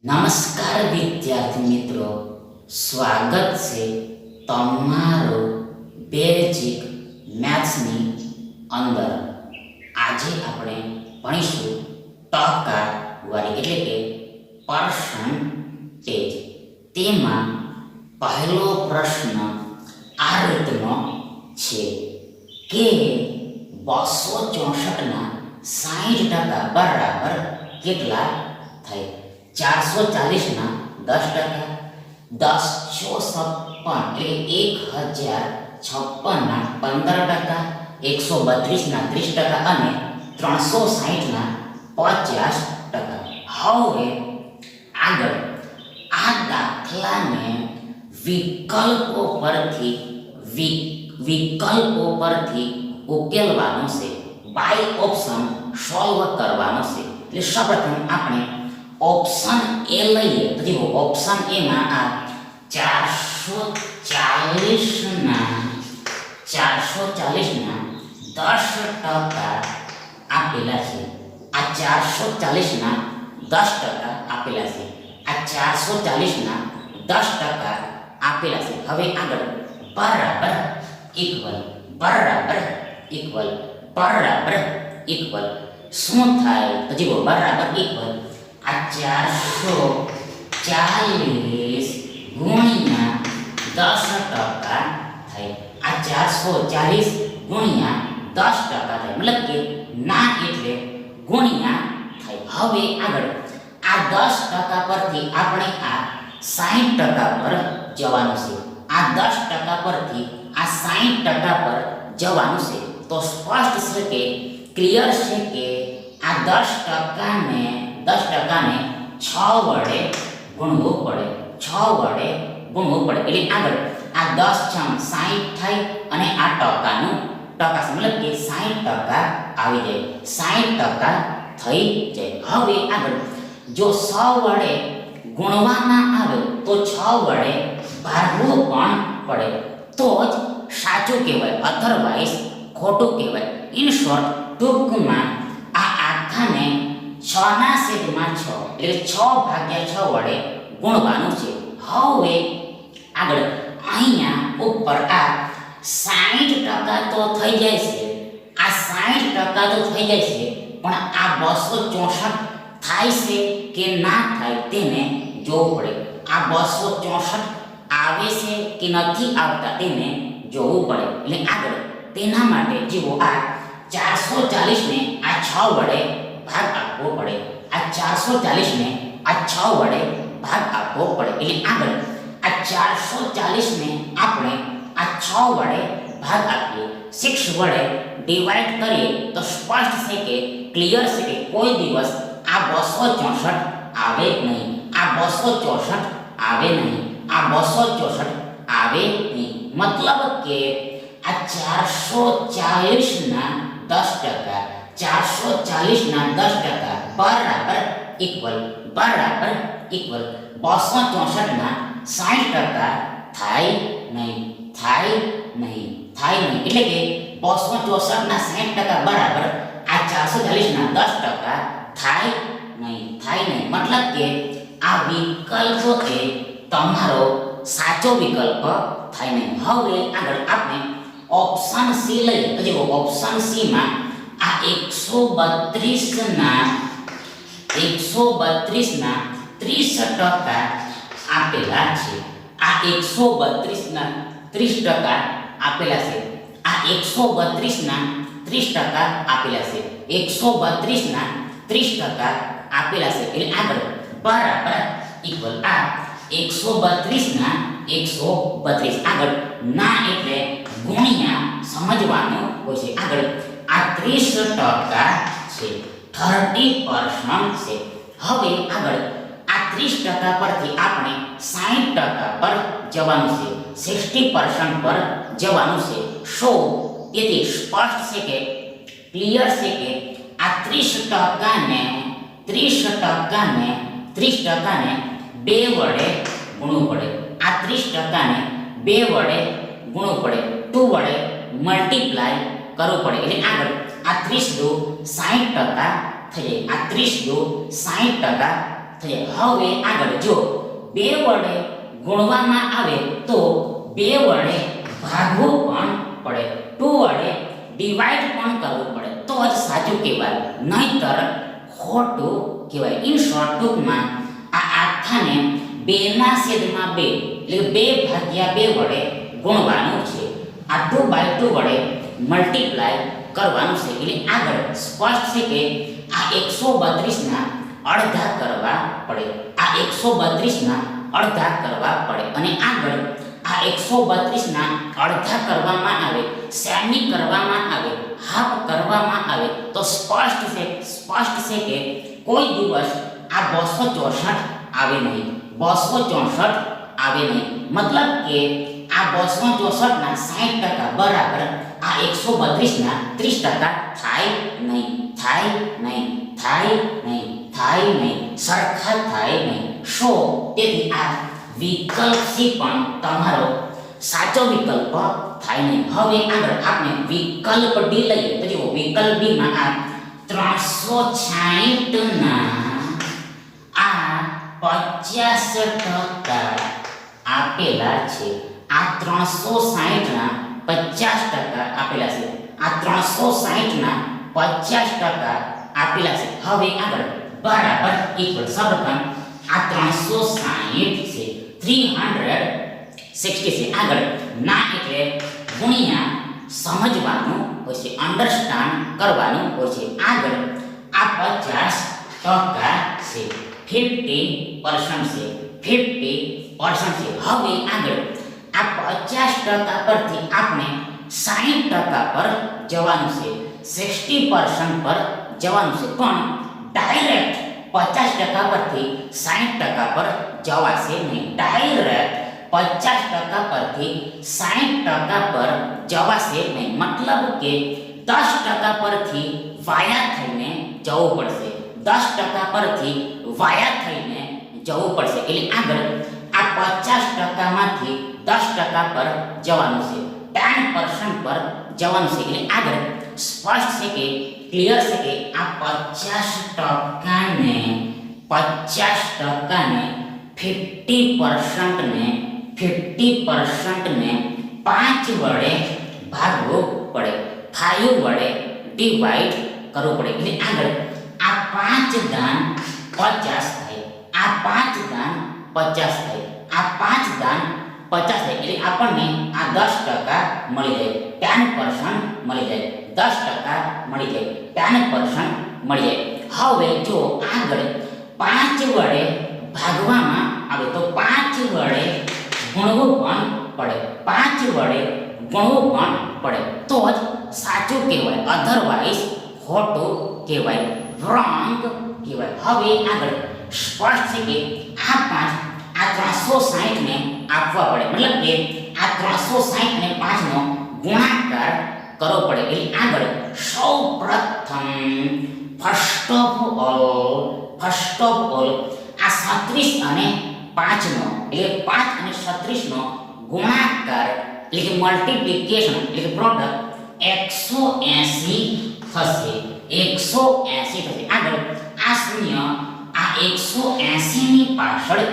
નમસ્કાર વિદ્યાર્થી મિત્રો, સ્વાગત છે તમારું બેઝિક મેથ્સની અંદર. આજે આપણે ભણીશું ટકાવારી એટલે કે પર્સન્ટેજ. તેમાં પહેલો પ્રશ્ન આ રીતનો છે કે 264ના 60% બરાબર કેટલા થાય? 440ના 10%, 1056 એટલે 1056ના 15%, 132ના 30% અને 360ના 50%. હવે આગળ આ દાખલાને વિકલ્પો પરથી ઉકેલવાનો છે, બાય ઓપ્શન સોલ્વ કરવાનો છે. એટલે સૌપ્રથમ આપણે ઓપ્શન એ લઈએ તો જુઓ, ઓપ્શન એમાં આ 440ના 10% આપેલા છે. આ 440ના 10% આપેલા છે. આ 440ના 10% આપેલા છે. હવે આગળ બરાબર ઇક્વલ શું થાય તો જુઓ, બરાબર ઇક્વલ આ 440 ગુણ્યા 10% થાય. આ 440 ગુણ્યા 10% થાય, મતલબ કે ના એટલે ગુણ્યા થાય. હવે આગળ આ 10% પરથી આપણે આ 60% પર જવાનું છે. આ 10% પરથી આ 60% પર જવાનું છે. તો સ્પષ્ટ છે કે ક્લિયર છે કે આ 10%ને 6 વડે ગુણવું પડે. એટલે આગળ આ 10 છમ 60 થાય અને આ ટકાનું ટકા મતલબ કે 60% આવી જાય, 60% થઈ જાય. હવે આગળ જો 100 વડે ગુણવાના આવે તો 6 વડે ભાગવું પણ પડે તો જ સાચું કહેવાય, અધરવાઇઝ ખોટું કહેવાય. ઇન શોર્ટ, ટૂંકમાં આ આખાને 6/6 એટલે 6/6 વડે ગુણવાનું છે. હવે આગળ અહીંયા ઉપર આ 60% તો થઈ જાય છે, આ 60% તો થઈ જાય છે, પણ આ 264 થાય છે કે ના થાય તેને જોવું પડે. આ 264 આવે છે કે નથી આવતા તેને જોવું પડે. એટલે આગળ તેના માટે જુઓ, આ 440ને આ 6 વડે ભાગ આપવો પડે. આ 440ને આ 6 વડે ભાગ આપવો પડે. એટલે આગળ આ 440ને આપણે આ 6 વડે ભાગ આપીએ, 6 વડે ડિવાઈડ કરીએ તો સ્પષ્ટ છે કે ક્લિયર છે કે કોઈ દિવસ આ 264 આવે નહીં, આ 264 આવે નહીં, આ 264 આવે નહીં. મતલબ કે આ 440ના 10%, 440ના 10% બરાબર ઇક્વલ 264ના 60% થાય નહીં. એટલે કે 264ના 60% બરાબર આ 440ના 10% થાય નહીં. મતલબ કે આ વિકલ્પ એ તમારો સાચો વિકલ્પ થાય નહીં. હવે આગળ આપણે ઓપ્શન સી લઈએ તો જુઓ, ઓપ્શન સી માં આ 132ના 30% આપેલા છે. આ 132ના 30% આપેલા છે. આ 132ના 30% આપેલા છે. 132ના 30% આપેલા છે. એટલે આગળ બરાબર ઇક્વલ આ 132ના 132. આગળ ના એટલે ગુણ્યા સમજવાનું હોય છે. આગળ આ 30% છે, 30% છે. હવે આગળ આ 30% પરથી આપણે 60% પર જવાનું છે, 60% પર જવાનું છે. તેથી સ્પષ્ટ છે કે ક્લિયર છે કે આ 30%ને 2 વડે ગુણવું પડે. આ 30%ને 2 વડે ગુણવું પડે, 2 વડે મલ્ટીપ્લાય કરવું પડે. એટલે આગળ આ 30 દુ 60% થઈ જાય. આ 30 દુ 60% થઈ જાય. હવે આગળ જો 2 વડે ગુણવામાં આવે તો 2 વડે ભાગવું પણ પડે, 2 વડે ડિવાઈડ પણ કરવું પડે તો જ સાચું કહેવાય, નહીંતર ખોટું કહેવાય. ઇન શોર્ટ ટૂંકમાં આ આખાને 2/2 એટલે 2/2 વડે ગુણવાનું છે. આ 2/2 વડે મલ્ટીપ્લાય કરવાનું છે. એટલે આગળ સ્પષ્ટ છે કે આ 132 ના અડધા કરવા પડે, આ 132 ના અડધા કરવા પડે. અને આગળ આ 132 ના અડધા કરવામાં આવે, સેમી કરવામાં આવે, હાફ કરવામાં આવે તો સ્પષ્ટ છે કે કોઈ દિવસ આ 264 આવે નહીં, 264 આવે નહીં. મતલબ કે આ 264 ના 60% બરાબર આ 132 ના 30% થાય નહીં, સરખા થાય નહીં. તેથી આ વિકલ્પ સી પણ તમારો સાચો વિકલ્પ થાય નહીં. હવે આગળ આપણે વિકલ્પ ડી લઈએ તો જુઓ, વિકલ્પ ડી માં આ 366 ના આ 50% આપેલા છે. આ 360 ના 50% આપેલા છે. આ 360 ના 50% આપેલા છે. હવે આગળ બરાબર ઇક્વલ સૌપ્રથમ આ 360 છે, 360 છે. આગળ ના એટલે ગુણ્યા સમજવાનું હોય છે, અન્ડરસ્ટાન્ડ કરવાનું હોય છે. આગળ આ 50% છે, 50% છે, 50% છે. હવે આગળ આ 50% પરથી આપણે 60% પર જવાનું છે, 60% પર જવાનું છે. પણ ડાયરેક્ટ 50% પરથી 60% પર જવાશે નહીં. ડાયરેક્ટ 50% પરથી 60% પર જવાશે નહીં. મતલબ કે 10% પરથી વાયા થઈને જવું પડશે, 10% પરથી વાયા થઈને જવું પડશે. એટલે આગળ આ 50% માંથી 10% પર જવાનું છે, 10% પર જવાનું છે. એટલે આગળ સ્પષ્ટ છે કે ક્લિયર છે કે આ 50% ને 50% ને 5 વડે ભાગવું પડે, 5 વડે ડિવાઈડ કરવું પડે. એટલે આગળ આ 5 દાન 50 થાય, આ 5 દાન 50 થાય, આ 5 દાન 50 થાય. એટલે આપણને આ 10% મળી જાય, 10% મળી જાય, 10% મળી જાય, 10% મળી જાય. હવે જો આગળ 5 વડે ભાગવામાં આવે તો 5 વડે ગુણવું પણ પડે, 5 વડે ગુણવું પણ પડે તો જ સાચું કહેવાય, અધરવાઇઝ ખોટું કહેવાય, રોંગ કહેવાય. હવે આગળ સ્પષ્ટ છે કે આ 5 આ 360 ને આપવા પડે, મતલબ કે આ 360 ને 5 નો ગુણાકાર કરવો પડે. એટલે આગળ સૌપ્રથમ ફર્સ્ટ ઓફ ઓલ આ 36 અને 5 નો એટલે 5 અને 36 નો ગુણાકાર એટલે કે મલ્ટીપ્લિકેશન એટલે કે પ્રોડક્ટ 180 થશે, 180 થશે. આગળ આ શૂન્ય આ 180 ની પાછળ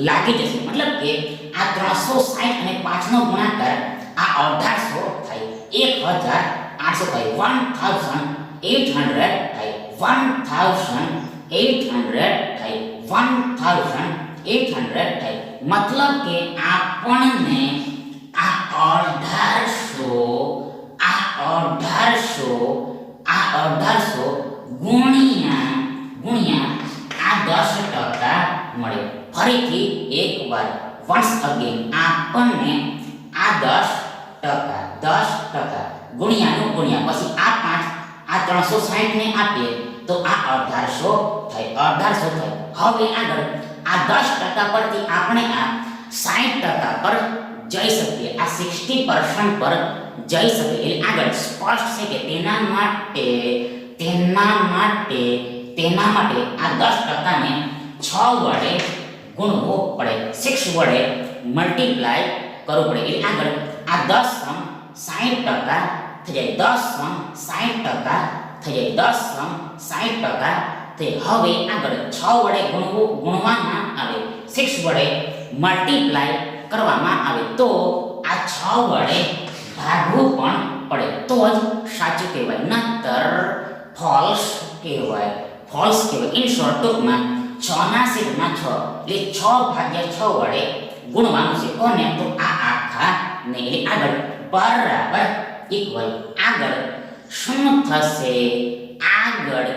લાગી જશે, મતલબ કે આ 360 અને 5 નો ગુણાકાર આ 1800 થાય, 1800 થાય, 1800 થાય, 1800 થાય, 1800 થાય. મતલબ કે આપણને આ 1800 ગુણ્યા આ 10% મળે. ફરીથી એકવાર વન્સ અગેન આપણને આ 10% ગુણ્યાનું ગુણ્યા પછી આ 5 આ 360 ને આપીએ તો આ 1800 થાય, 1800 થાય. હવે આગળ આ 10% પરથી આપણે આ 60% પર જઈ શકીએ, આ 60% પર જઈ શકીએ. એટલે આગળ સ્પષ્ટ છે કે તેના માટે આ 10% ને 6 વડે ગુણવો પડે, 6 વડે મલ્ટીપ્લાય કરવું પડે. એટલે આગળ આ 10 સમ 60% થઈ જાય, 10 સમ 60% થઈ જાય, 10 સમ 60% તે હવે આગળ 6 વડે ગુણવામાં આવે, 6 વડે મલ્ટીપ્લાય કરવામાં આવે તો આ 6 વડે ભાગવું પણ પડે તો જ સાચું કહેવાય, નહીતર ફોલ્સ કહેવાય. ઇન શોર્ટ ટૂંકમાં 6 ના છેદમાં 6 એટલે 6 ભાગ્યા 6 વડે ગુણવાનું છે કોને? તો આ આખા ને. એટલે આગળ બરાબર ઇક્વલ. આગળ શું થશે? આગળ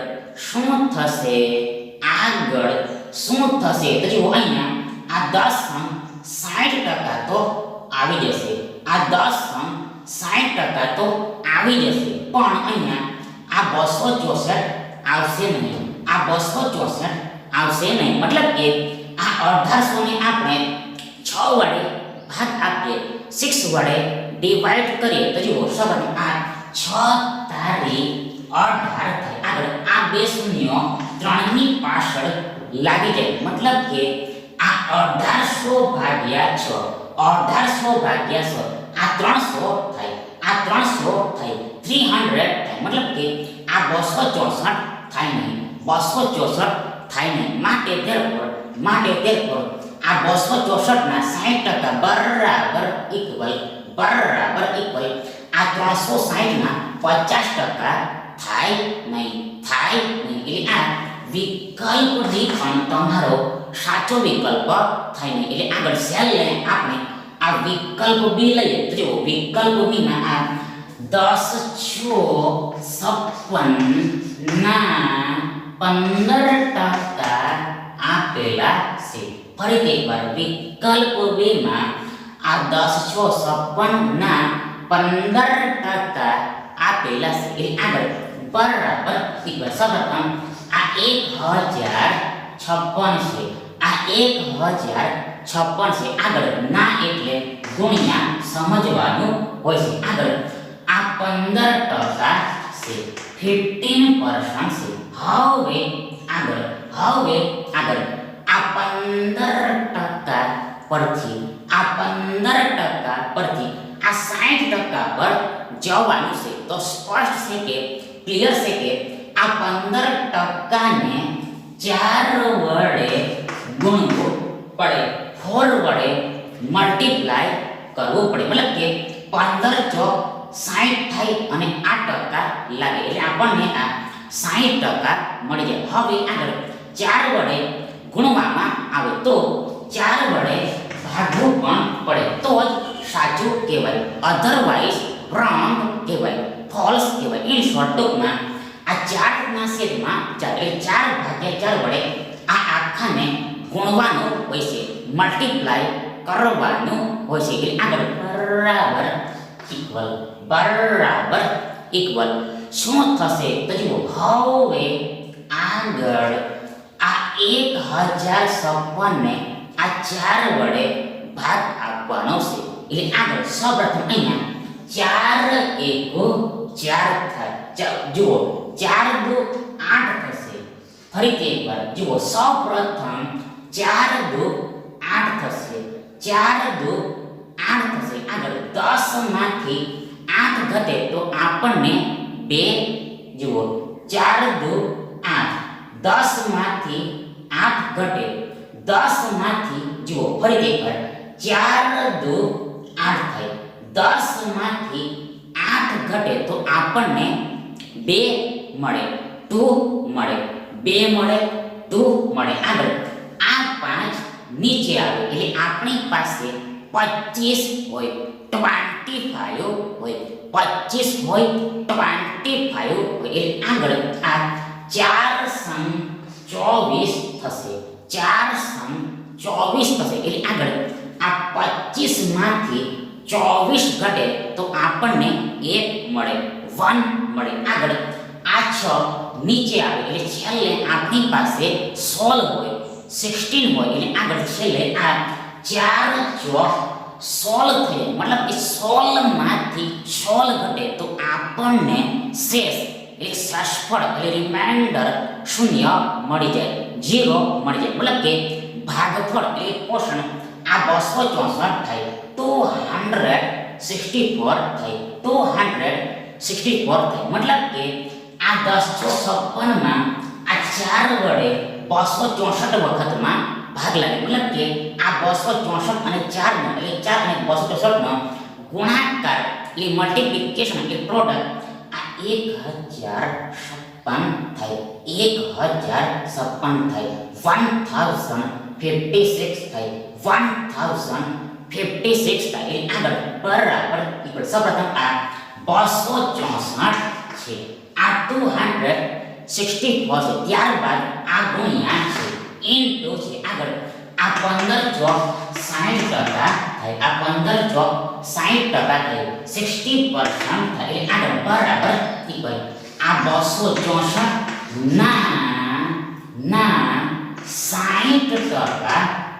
શું થશે? તો જુઓ અહીંયા આ 10 60% તો આવી જશે, આ 10 60% તો આવી જશે, પણ અહીંયા આ 264 આવશે નહીં, આ 264 આવશે નહીં. મતલબ કે આ 1800 ને આપણે 6 વડે ભાગ આપીએ, 6 વડે ડિવાઈડ કરીએ તો જુઓ સગન આ 6 તારી 18 થાય. આગળ આ બે શૂન્યો 3 ની પાછળ લાગી જાય, મતલબ કે આ 1800 ભાગ્યા 6, 1800 ભાગ્યા 6 આ 300 થાય, આ 300 થાય, 300 થાય. મતલબ કે આ 264 થાય નહીં, 264 થાય નહીં. માટે therefore આ 264 ના 60% બરાબર ઇક્વલ. આ 360 ના 50% થાય નહીં. એટલે આ વિકલ્પ ડી પણ તમારો સાચો વિકલ્પ થાય નહીં. એટલે આગળ સેલ લઈને આપણે આ વિકલ્પ બી લઈએ તો જો વિકલ્પ બી માં આ 10 56 ના 15% આપેલા છે. ફરીથી એકવાર વિકલ્પ બી માં આ 10 56 ના 15% આપેલા છે. એટલે આગળ બરાબર ઇક્વલ. સૌપ્રથમ આ 1056 છે, આ 1056 છે. આગળ ના એટલે ગુણ્યા સમજવાનું હોય છે. આગળ આ 15% છે, 15% છે. હવે આગળ આ 15% પરથી આ 15% પરથી આ 60% પર જવાનું છે. તો સ્પષ્ટ છે કે ક્લિયર છે કે આ 15% ને 4 વડે ગુણવું પડે, 4 વડે મલ્ટીપ્લાય કરવું પડે. મતલબ કે 15 ચોક 60 થાય અને 8% લાગે એટલે આપણને આ 60% મળી જાય. હવે આગળ 4 વડે ગુણવામાં આવે તો 4 વડે ભાગવું પણ પડે તો જ સાચું કહેવાય, અધરવાઇઝ રોંગ કહેવાય, ફોલ્સ કહેવાય. ઇન શોર્ટ ટૂંકમાં આ 4 ના છેદમાં 4 એટલે 4 ભાગ્યા 4 વડે આ આખાને ગુણવાનું હોય છે, મલ્ટીપ્લાય કરવાનું હોય છે. એટલે આગળ બરાબર ઇક્વલ શું થશે તો જુઓ હવે આગળ આ 1056 ને આ 4 વડે ભાગ આપવાનો છે. એટલે આગળ સૌપ્રથમ અહીંયા 4 એકુ 4 થાય. જુઓ 4 દુ 8 થશે. ફરીથી એકવાર જુઓ સૌપ્રથમ 4 દુ 8 થશે, 4 દુ 8 થશે. આગળ 10 માંથી 8 ઘટે તો આપણને 2 જુઓ 4 દુ 8, 10 માંથી 8 ઘટે, 10 માંથી જુઓ ફરીથી એકવાર 4 દુ 8 થાય, 10 માંથી 8 ઘટે તો આપણને 2 મળે, 2 મળે, 2 મળે, 2 મળે. આગળ આ 5 નીચે આવે એટલે આપણી પાસે 25 હોય, 25 હોય, 25 હોય, 25 હોય. એટલે આગળ આ 4 સમ 24 થશે, 4 સમ 24 થશે. એટલે આગળ આ 25 માંથી 24 ઘટે તો આપણને 1 મળે, 1 મળે. આગળ આ 6 નીચે આવે એટલે છેલ્લે આપણી પાસે 16 હોય, 16 હોય. એટલે આગળ છેલ્લે આ 4 ચોક 16 થયો, મતલબ કે 16 માંથી 16 ઘટે તો આપણને શેષ એટલે શેષફળ એટલે રિમાઇન્ડર 0 મળી જાય, 0 મળી જાય. મતલબ કે ભાગફળ એટલે પોષણ આ 264 થાય, 264 થાય, 264 થાય. મતલબ કે આ 1056 માં આ 4 વડે 264 વખતમાં ભાગ લાગે, મતલબ કે આ 264 અને 4 નો એટલે 4 અને 264 નો ગુણાકાર એટલે મલ્ટીપ્લિકેશન એટલે પ્રોડક્ટ આ 1056 થાય, 1056 થાય, 1056 થાય, 1056 થાય. એટલે આગળ બરાબર ઇક્વલ સૌપ્રથમ આ 264 છે, આ 264 છે, ત્યારબાદ આ ગુણ્યા છે ઇન્ટુ છે, આગળ આ 15 ચોક 60 ટકા થાય, આ 15 ચોક 60 ટકા થાય, 60% થાય. એટલે આગળ બરાબર ઇક્વલ આ 264 ના 60 ટકા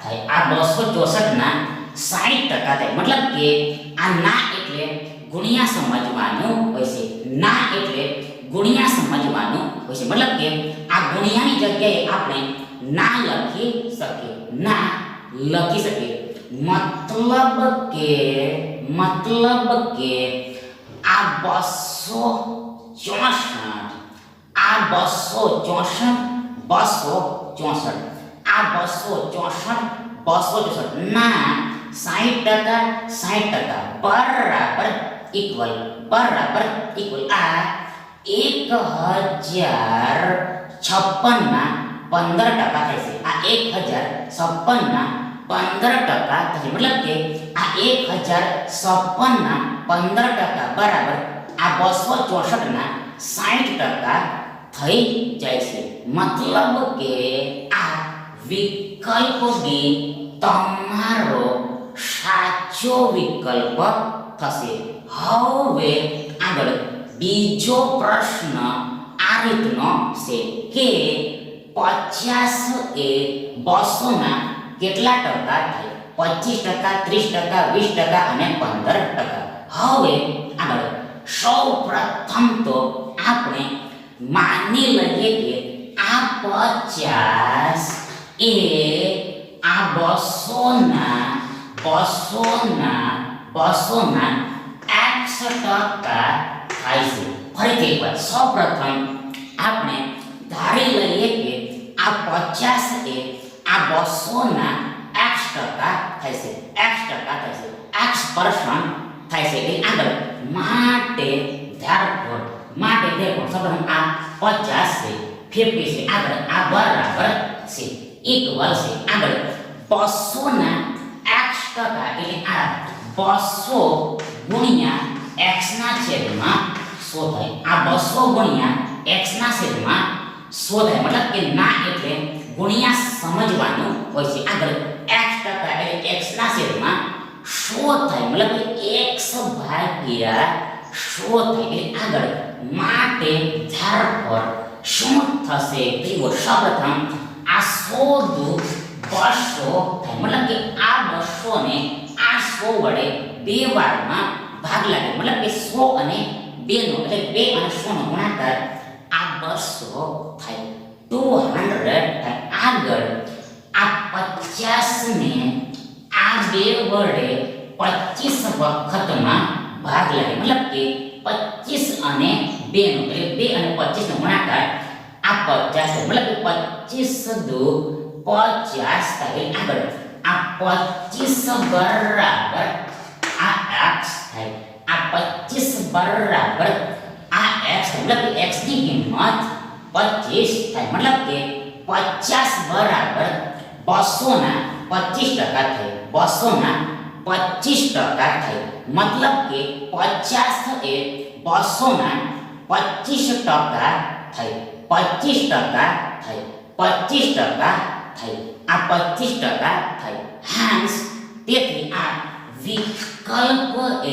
થાય, આ 264 ના 60 ટકા થાય, મતલબ કે આ ના એટલે ગુણ્યા સમજવાનું હોય છે, ના એટલે ગુણ્યા સમજવાનું હોય છે, મતલબ કે આ ગુણ્યાની જગ્યાએ આપણે ના લખી શકીએ, ના લખી શકીએ, મતલબ કે આ 264 આ 264 આ 264 ના 60% બરાબર ઇક્વલ આ 1056 ના 15% થાય છે, આ 1056 ના 15% થશે, મતલબ કે આ 1056 ના 15% બરાબર આ 264 ના 60% થઈ જાય છે, મતલબ કે આ વિકલ્પ બી તમારો સાચો વિકલ્પ થશે. હવે આગળ બીજો પ્રશ્ન આ રીતનો છે કે 50 એ 200 ના કેટલા ટકા થાય? 25%, 30%, 20% અને 15%. હવે આગળ સૌપ્રથમ તો આપણે માની લઈએ કે આ 50 એ આ 200 ના x ટકા થાય છે. ફરીથી એકવાર સૌપ્રથમ આપણે ધારી લઈએ કે આ 50 એ આ 200 ના x ટકા થાય છે, x% થાય છે. એટલે આગળ માટે therefore સૌપ્રથમ આ 50 છે, 50 છે, આગળ આ બરાબર છે, ઇક્વલ છે, આગળ 200 ના x ટકા એટલે આ 200 ગુણ્યા x ના છેદમાં 100 થાય, આ 200 ગુણ્યા x ના છેદમાં 100 થાય, મતલબ કે ના એટલે ગુણ્યા સમજવાનું હોય છે, આગળ x ટકા એટલે x ના છેદમાં 100 થાય, મતલબ કે x ભાગ્યા 100 થાય. એટલે આગળ માટે therefore શું થશે? તો સૌપ્રથમ આ 100 દુ 200 થાય, મતલબ કે આ 200 ને આ 100 વડે બે વારમાં ભાગ લાગે, મતલબ કે 100 અને 2 નો એટલે 2 અને 100 નો ગુણાકાર આ 200 થાય, 200 થાય. આગળ આ 50 ને આ 2 વડે 25 વખતમાં ભાગ લાગે, મતલબ કે 25 અને 2 નો એટલે 2 અને 25 નો ગુણાકાર આ 50 થાય, મતલબ કે 25 દુ 50 થાય. આગળ આ 25 બરાબર આ x થાય, આ 25 બરાબર આ x થાય, મતલબ કે x ની કિંમત 25 થાય, મતલબ કે 50 બરાબર 200 ના 25% થાય, 200 ના 25% થાય, મતલબ કે 50 એ 200 ના 25% થાય, 25% થાય, 25% થાય, આ 25% થાય. Hence તેથી આ વિકલ્પ એ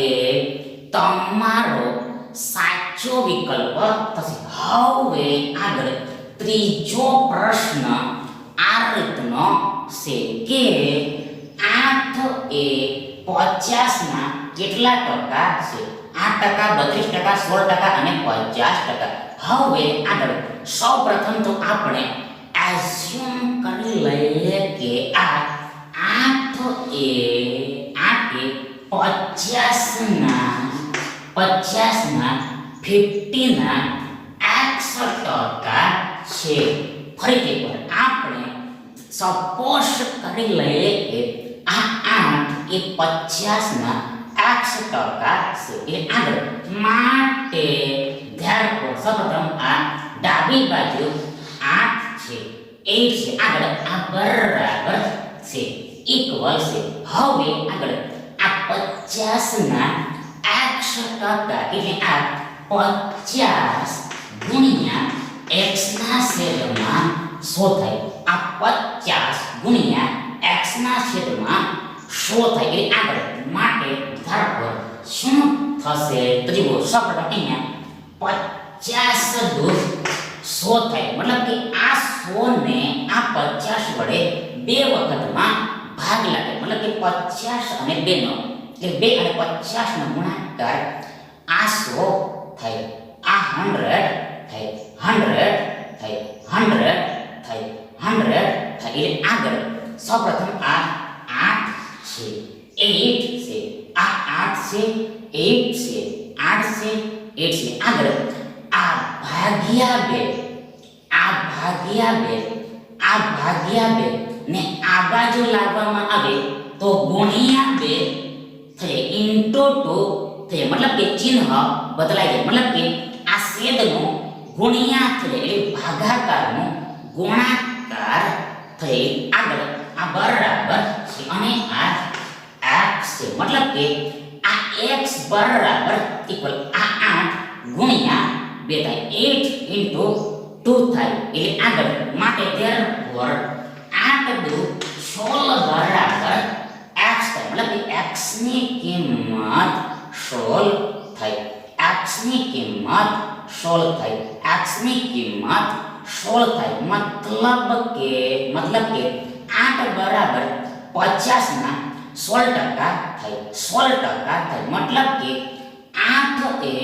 તમારો સાચો વિકલ્પ થશે. હવે આગળ ત્રીજો પ્રશ્ન આ રીતનો છે કે 8 એ 50 ના કેટલા ટકા છે? 8%, 32%, 16% અને 50%. હવે આગળ સૌપ્રથમ તો આપણે એઝ્યુમ કરી લઈએ કે આ 8 એ 50 ના 50 ના 50 ના x ટકા છે. ફરીથી એકવાર આપણે સપોઝ કરી લઈએ કે આ 8 એ 50 ના x% છે. એટલે આગળ માટે therefore સૌપ્રથમ આ ડાબી બાજુ 8 છે 8 છે આગળ આ બરાબર છે ઇક્વલ છે. હવે આગળ આ 50 ના x% એટલે આ 50 ગુણ્યા x ના છેદમાં 100 થાય. આ 50 ગુણ્યા x ના છેદમાં 100 થાય. એટલે આગળ માટે therefore શું થશે તો જુઓ સૌપ્રથમ અહીંયા 50 દૂર 100 થાય. મતલબ કે આ 100 ને આ 50 વડે બે વખતમાં ભાગ લાગે. મતલબ કે 50 અને 2 નો એટલે 2 અને 50 નો ગુણાકાર આ 100 થાય. આ 100 થાય 100 થાય 100 થાય 100 થાય. એટલે આગળ સૌપ્રથમ આ 8 છે 8 છે આ 8 છે 8 છે 8 છે 8 છે આગળ આ ભાગ્યા 2 આ ભાગ્યા 2 આ ભાગ્યા 2 ને આ બાજુ લાવવામાં આવે તો ગુણ્યા 2 થાય ઇન્ટુ 2 થાય. મતલબ કે ચિહ્ન બદલાઈ જાય. મતલબ કે આ છેદનો ગુણ્યા થાય એટલે ભાગાકારનો ગુણાકાર થઈ. આગળ આ બરાબર છે અને આ x છે. મતલબ કે આ x બરાબર ઇક્વલ આ 8 ગુણ્યા 2 થાય 8 ઇન્ટુ 2 થાય. એટલે આગળ માટે therefore 8 દુ 16 બરાબર x થાય. મતલબ કે x ની કિંમત 16 થાય. x ની કિંમત 16 થાય. x ની કિંમત 16 થાય. મતલબ કે 8 બરાબર 50 ના 16% થાય 16% થાય. મતલબ કે 8 એ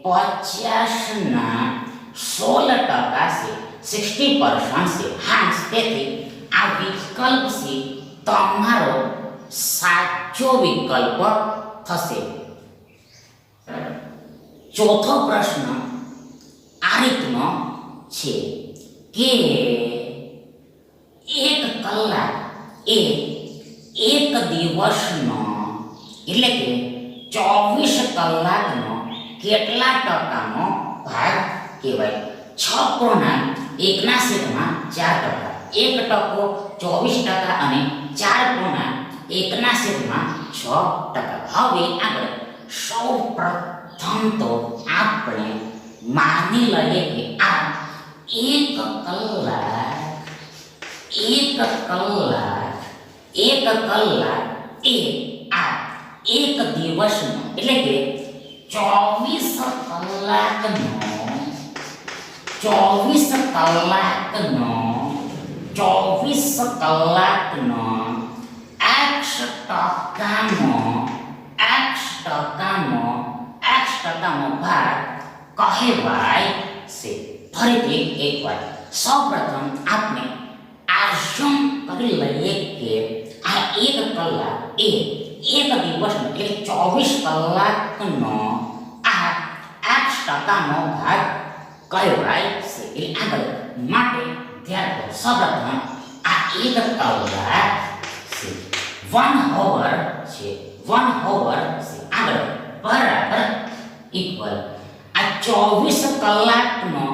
50 ના 16% છે 60% છે. હા તેથી આ વિકલ્પ છે તમારો સાચો વિકલ્પ થશે. ચોથો પ્રશ્ન આ રીતનો છે કે 1 કલાક એ એક દિવસનો એટલે કે 24 કલાકનો કેટલા ટકાનો ભાગ કહેવાય? 6.1 ના છેદમાં 4%. 1 ટકો 24% અને 4.1 ના છેદમાં 6%. હવે આગળ સૌપ્રથમ તો આપણે માની લઈએ કે આ 1 કલાક એ આ એક દિવસનો એટલે કે 24 કલાકનો x ટકાનો ભાગ કહેવાય છે. ફરીથી એકવાર સૌપ્રથમ આપણે આઝ્યુમ કરી લઈએ કે આ 1 કલાક એ એક દિવસનો એટલે 24 કલાકનો આ x ટકાનો ભાગ કહેવાય છે. એટલે આગળ માટે therefore સૌપ્રથમ આ 1 કલાક છે 1 hour છે 1 hour છે આગળ બરાબર ઇક્વલ આ 24 કલાકનો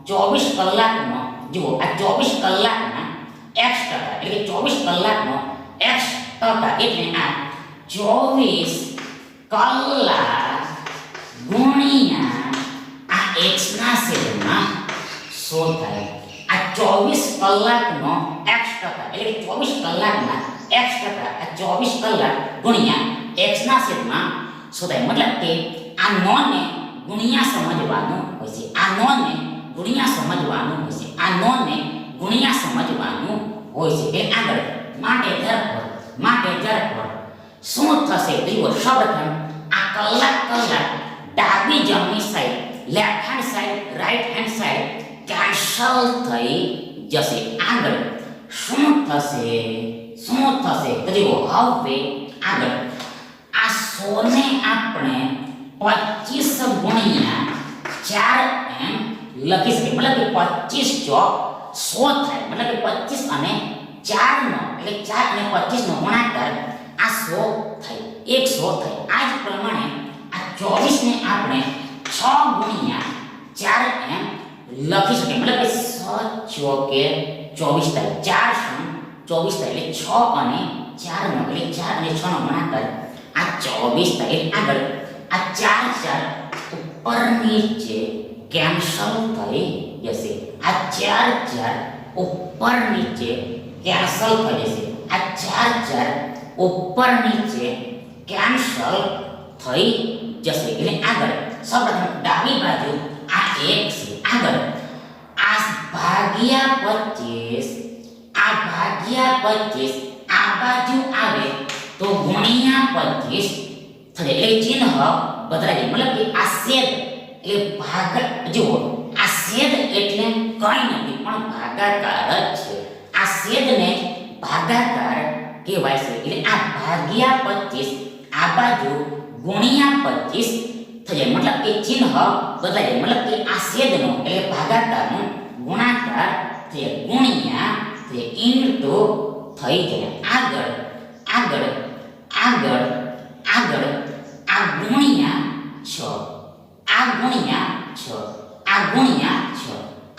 જુઓ આ 24 કલાકના x ટકા એટલે 24 કલાકનો x ટકા એટલે આ 24 કલાક ગુણ્યા આ x ના છેદમાં 100 થાય. આ 24 કલાકનો x ટકા એટલે 24 કલાકના x ટકા આ 24 કલાક ગુણ્યા x ના છેદમાં 100 થાય. મતલબ કે આ નોને ગુણ્યા સમજવાનું હોય છે. આ નોને ગુણ્યા સમજવાનું હોય છે. આ નોને ગુણ્યા સમજવાનું હોય છે. એટલે આગળ માટે therefore શું થશે તો સૌપ્રથમ આ કલાક ડાબી જમણી side left hand side right hand side cancel થઈ જશે. આગળ શું થશે તો જુઓ હવે આગળ આ 100 ને આપણે 25 ગુણ્યા 4 એમ લખી શકીએ. મતલબ કે 25 ચોક 100 થાય મતલબ કે 25 અને 4 નો એટલે 4 અને 25 નો ગુણાકાર આ 100 થાય 100 થાય. આ જ પ્રમાણે આ 24 ને આપણે 6 ગુણ્યા 4 એમ લખી શકીએ મતલબ કે 6 ચોકે 24 થાય 4 × 24 થાય એટલે 6 અને 4 નો એટલે 4 અને 6 નો ગુણાકાર આ 24 થાય. આગળ આ 4 ઉપર નીચે કેન્સલ થઈ જશે. આ 4 ઉપર નીચે કેન્સલ થઈ જશે. આ 4 ઉપર નીચે કેન્સલ થઈ જશે. એટલે આગળ સૌપ્રથમ ડાબી બાજુ આ 1 છે. આગળ આ ભાગ્યા 25 આ ભાગ્યા 25 આ બાજુ આવે તો ગુણ્યા 25 થાય એટલે ચિહ્ન બદલાય મતલબ કે આ છેદ એટલે ભાગ જુઓ આ છેદ એટલે કંઈ નથી પણ ભાગાકાર જ છે. આ છેદને ભાગાકાર કહેવાય છે. એટલે આ ભાગ્યા 25 આ બાજુ ગુણ્યા 25 થઈ જાય મતલબ કે ચિહ્ન બદલાય મતલબ કે આ છેદનો એટલે ભાગાકારનો ગુણાકાર થઈ ગુણ્યા થઈ ઇન્ટુ થઈ જાય. આગળ આગળ આગળ આગળ આ ગુણ્યા 6 આ ગુણ્યા 6 આ ગુણ્યા 6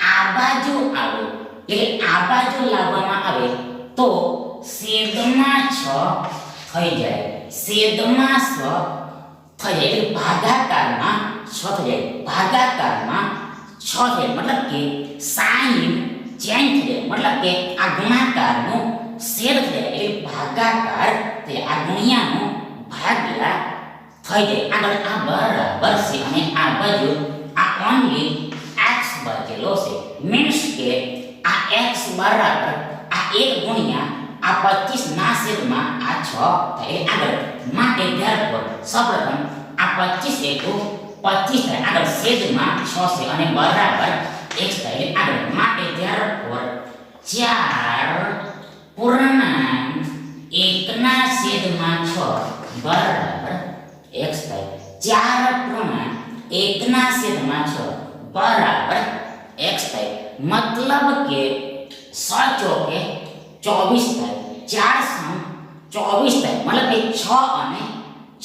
આ બાજુ આવે એટલે આ બાજુ લાવવામાં આવે તો છેદમાં 6 થઈ જાય. છેદમાં 6 થઈ જાય એટલે ભાગાકારમાં 6 થઈ જાય. ભાગાકારમાં 6 થાય મતલબ કે સાઈન ચેન્જ થઈ જાય મતલબ કે આ ગુણાકારનો છેદ થઈ જાય એટલે ભાગાકાર થઈ આ ગુણ્યાનો ભાગ્યા થઈ જાય. આગળ આ બરાબર છે અને આ બાજુ આ ઓન્લી x બચેલો છે મીન્સ કે આ x બરાબર આ 1 ગુણ્યા આ 25 ના છેદમાં આ 6 થાય. આગળ માટે ધ્યાન સૌપ્રથમ આ 25 * 25 થાય આગળ છેદમાં 6 છે અને બરાબર x થાય. આગળ માટે ધ્યાન 4 પૂર્ણાંક 1 ના છેદમાં 6 બરાબર x થાય. 4 પૂર્ણાંક 1 ના છેદમાં 6 બરાબર x થાય મતલબ કે 6 ચોકે 24 થાય 4 × 24 થાય મતલબ કે 6 અને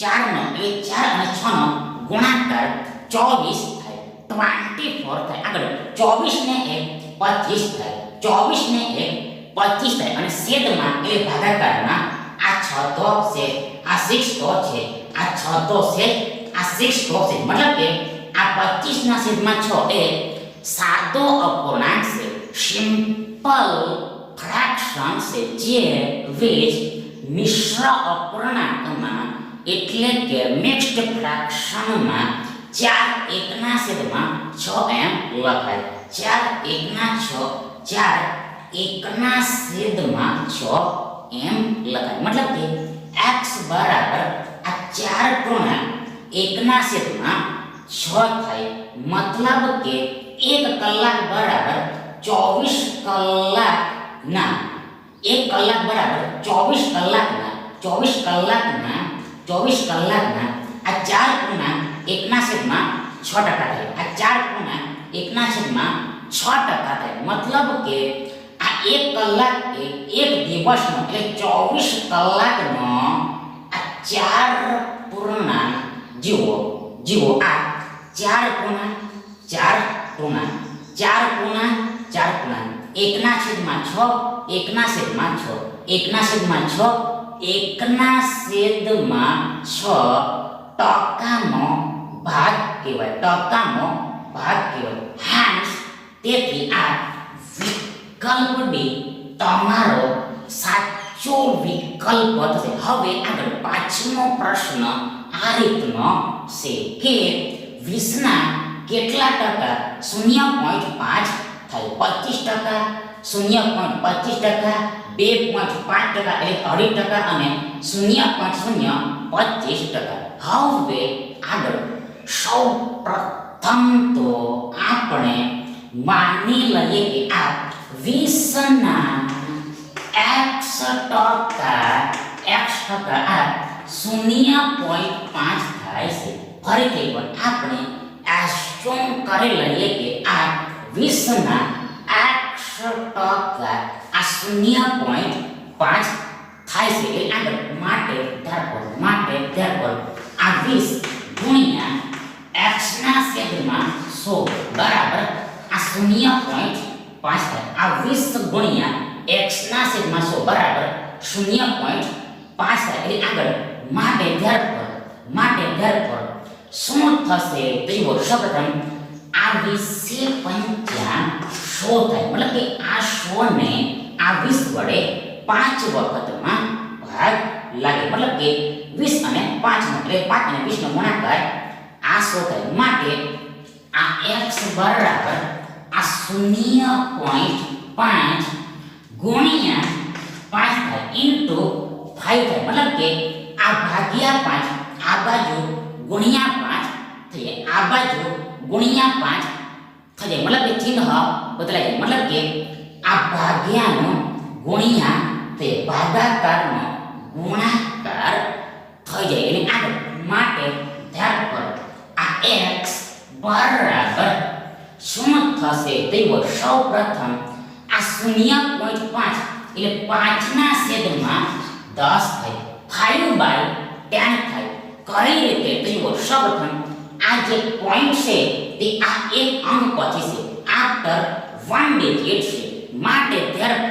4 નો એટલે 4 અને 6 નો ગુણાકાર 24 થાય 24 થાય. આગળ 24 ને 1 25 થાય 24 ને 1 25 થાય અને છેદમાં એટલે ભાગાકારમાં આ 6 તો છે આ 6 તો છે આ 6 તો છે આ 6 તો છે મતલબ કે આ 25 ના છેદમાં 6 એ સાદો અપૂર્ણાંક છે સિમ્પલ ફ્રેક્શન છે જે વિચ મિશ્ર અપૂર્ણાંકમાં એટલે કે મિક્સ્ડ ફ્રેક્શનમાં 4 1 ના છેદમાં 6 એમ લખાય. 4 1 ના 6 4 1 ના છેદમાં 6 એમ લખાય મતલબ કે x બરાબર આ 4 પૂર્ણાંક 1 ના છેદમાં 6 થાય મતલબ કે 1 કલાક બરાબર 24 કલાકના 1 કલાક બરાબર 24 કલાકના 24 કલાકના 24 કલાકના આ 4 પૂર્ણાંક 1 ના છેદમાં 6 ટકા થાય. આ 4 પૂર્ણાંક 1 ના છેદમાં 6 ટકા થાય મતલબ કે આ 1 કલાક એ 1 દિવસનો એટલે 24 કલાકનો આ 4 પૂર્ણાંક જુઓ આ 4 પૂર્ણાંક 4 પૂર્ણાંક 4 પૂર્ણાંક 4 પૂર્ણાંક 1 ના છેદમાં 6 1 ના છેદમાં 6 1 ના છેદમાં 6 1 ના છેદમાં 6 ટકાનો ભાગ કહેવાય ટકાનો ભાગ કહેવાય. હેન્સ તેથી આ વિકલ્પ ડી તમારો સાચો વિકલ્પ થશે. હવે આગળ પાંચમો પ્રશ્ન આ રીતનો છે કે 20 ના કેટલા ટકા 0.5 થાય 25%, 0.25%, 2.5% એટલે 2.5% અને 0.025%. હવે આગળ સૌ પ્રથમ તો આપણે માની લઈએ કે આ 20 ના x ટકા આ 0.5 થાય છે. ફરીથી પણ આપણે એસ્યુમ કરી લઈએ કે આ 20 ના x આ 0.5 થાય છે એટલે આગળ માટે therefore આ 20 ગુણ્યા x ના છેદમાં 100 બરાબર આ 0.5 થાય આ 20 ગુણ્યા x ના છેદમાં 100 બરાબર 0.5 થાય એટલે આગળ માટે therefore શું થશે તો જુઓ સૌપ્રથમ આ 20 પંચા 100 થાય મતલબ કે આ 100 ને આ 20 વડે 5 વખતમાં ભાગ લાગે મતલબ કે 20 અને 5 નો એટલે 5 અને 20 નો ગુણાકાર આ 100 થાય માટે આ x બરાબર આ 0.5 ગુણ્યા 5 થાય ઇન્ટુ 5 થાય મતલબ કે આ ભાગ્યા 5 આ બાજુ ગુણ્યા 5 થઈ જાય આ બાજુ ગુણ્યા 5 થઈ જાય મતલબ કે ચિહ્ન બદલાય જાય મતલબ કે આ ભાગ્યાનો ગુણ્યા તે ભાગાકારનો ગુણાકાર થઈ જાય એટલે આગળ માટે therefore આ x બરાબર શું થશે તો સૌપ્રથમ આ 0.5 એટલે 5 ના છેદમાં 10 થાય 5 બાય 10 થાય કઈ રીતે તો સૌપ્રથમ આ જે પોઈન્ટ છે તે આ એક અંક પછી છે આફ્ટર 1 ડિજિટ છે માટે therefore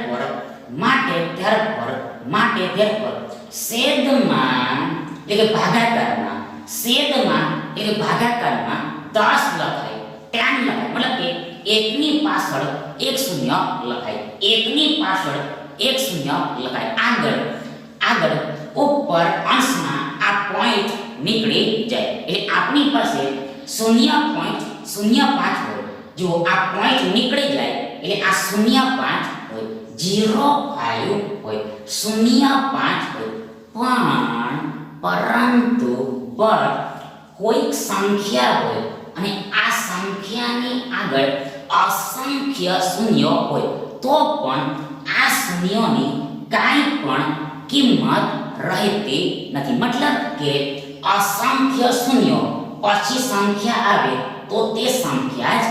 છેદમાં એટલે ભાગાકારમાં 10 લખાય 10 લખાય મતલબ કે એકની પાછળ એક શૂન્ય લખાય એકની પાછળ એક શૂન્ય લખાય આગળ ઉપર અંશમાં આ પોઈન્ટ નીકળી જાય એટલે આપણી પાસે 0.05 હોય જો આ પોઈન્ટ નીકળી જાય એટલે આ 0.5 હોય 0.5 હોય 0.5 હોય પરંતુ કોઈક સંખ્યા હોય અને આ સંખ્યાની આગળ અસંખ્ય શૂન્યો હોય તો પણ આ શૂન્યોની કાંઈ પણ કિંમત રહેતી નથી મતલબ કે અસંખ્ય શૂન્યો પછી સંખ્યા આવે તો તે સંખ્યા જ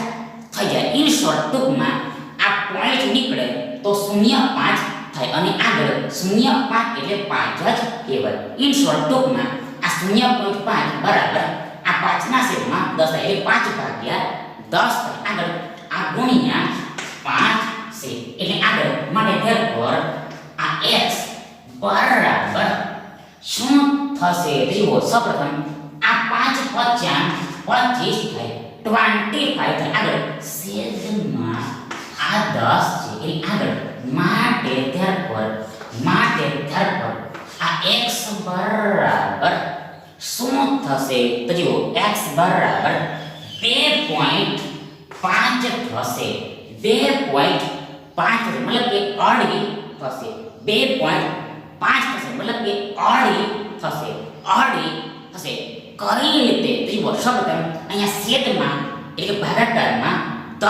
થઈ જાય ઇન શોર્ટ ટૂંકમાં આ પોઈન્ટ નીકળે તો 0.5 થાય અને આગળ 0.5 એટલે 5 જ કહેવાય ઇન શોર્ટ ટૂંકમાં આ 0.5 બરાબર આ 5 ના છેદમાં 10 થાય એટલે 5 ભાગ્યા 10 થાય આગળ આ ગુણ્યા 5 છે એટલે આગળ માટે therefore આ x બરાબર શું થશે જુઓ સૌપ્રથમ આ 5 25 થાય 25 થાય આગળ છેદમાં આ 10 છે એટલે આગળ માટે therefore આ x બરાબર શું થશે તો જુઓ x બરાબર 2.5 થશે 2.5 મતલબ કે અઢી થશે 2.5 થશે મતલબ કે અઢી થશે કઈ રીતે તો જુઓ સૌપ્રથમ અહીંયા છેદમાં એટલે ભાગાકારમાં 10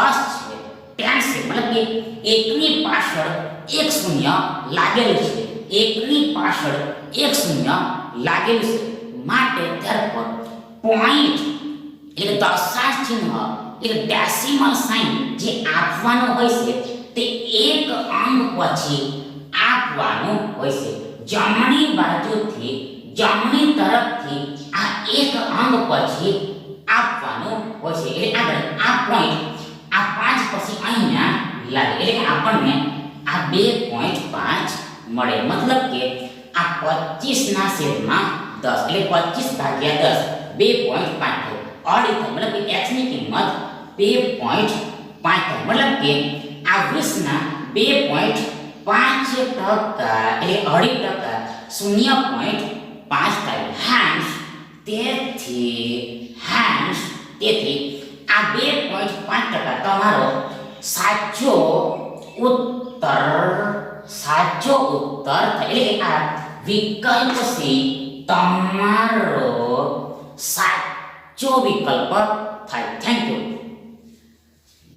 છે 10 છે મતલબ કે એકની પાછળ એક શૂન્ય લાગેલું છે એકની પાછળ એક શૂન્ય લાગેલું છે માટે therefore પોઈન્ટ એટલે દશાંશ ચિહ્ન એટલે ડેસિમલ સાઇન જે આપવાનું હોય છે તે એક અંક પછી આપવાનું હોય છે જમણી બાજુથી જમણી તરફથી આ એક અંક પછી આપવાનું હોય છે એટલે આગળ આ પોઈન્ટ આ 5 પછી અહીંયા લાગે એટલે કે આપણને આ 2.5 મળે મતલબ કે આ 25 ના છેદમાં 10 એટલે 25 ભાગ્યા 10 2.5 થાય અઢી થાય મતલબ કે x ની કિંમત 2.5 થાય મતલબ કે આ 20 ના 2.5% એટલે અઢી ટકા 0.5 થાય હેન્સ તેથી આ 2.5% તમારો સાચો ઉત્તર થાય એટલે કે આ વિકલ્પ સી તમારો સાચો વિકલ્પ થાય થેન્ક યુ